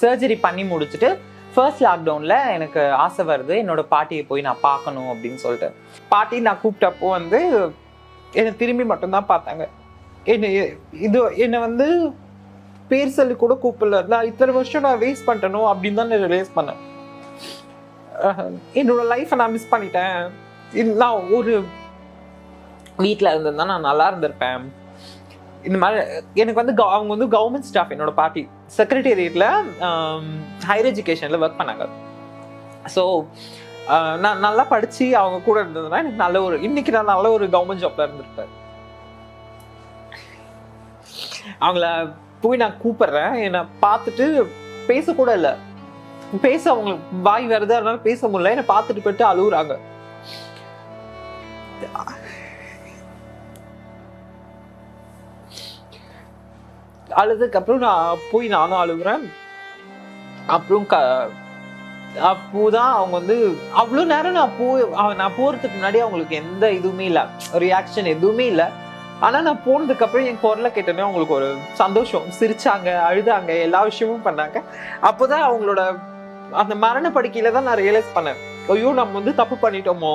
Surgery பண்ணி முடிச்சுட்டு first லாக்டவுனில் எனக்கு ஆசை வருது என்னோட பாட்டியை போய் நான் பார்க்கணும் அப்படின்னு சொல்லிட்டு. பாட்டி நான் கூப்பிட்டப்போ வந்து என்னை திரும்பி மட்டும்தான் பார்த்தாங்க. என்னை வந்து பேர் சொல்லி கூட கூப்பிடல. நான் இத்தனை வருஷம் நான் வேஸ்ட் பண்ணிட்டணும் அப்படின்னு தான் நான் ரியலைஸ் பண்ணேன். என்னோட லைஃப்பை நான் மிஸ் பண்ணிட்டேன். நான் ஒரு வீட்டில் இருந்திருந்தா நான் நல்லா இருந்திருப்பேன். இந்த மாதிரி எனக்கு வந்து அவங்க வந்து கவர்மெண்ட் ஸ்டாஃப், என்னோட பாட்டி செக்ரட்டேரியட்டில் ஹையர் எஜுகேஷனில் ஒர்க் பண்ணாங்க. ஸோ நான் நல்லா படித்து அவங்க கூட இருந்ததுன்னா எனக்கு இன்னைக்கு நான் நல்ல ஒரு கவர்மெண்ட் ஜாப்ல இருந்திருப்பேன். அவங்கள போய் நான் கூப்பிடுறேன். என்னை பார்த்துட்டு பேசக்கூட இல்லை, அவங்களுக்கு வாய் வருது, அதனால பேச முடியல. என்னை பார்த்துட்டு போயிட்டு அழுகுறாங்க. அழுதுக்கு அப்புறம் நானும் அழுகுறேன். அப்புறம் அப்போதான் அவங்க வந்து அவ்வளோ நேரம் நான் போறதுக்கு முன்னாடி அவங்களுக்கு எந்த இதுவுமே இல்லை, ரியாக்ஷன் எதுவுமே இல்லை. ஆனா நான் போனதுக்கு அப்புறம் என் குரலை கேட்டோன்னே அவங்களுக்கு ஒரு சந்தோஷம், சிரிச்சாங்க, அழுதாங்க, எல்லா விஷயமும் பண்ணாங்க. அப்போதான் அவங்களோட அந்த மரண படுக்கையில தான் நான் ரியலைஸ் பண்ணேன், ஐயோ நம்ம வந்து தப்பு பண்ணிட்டோமோ,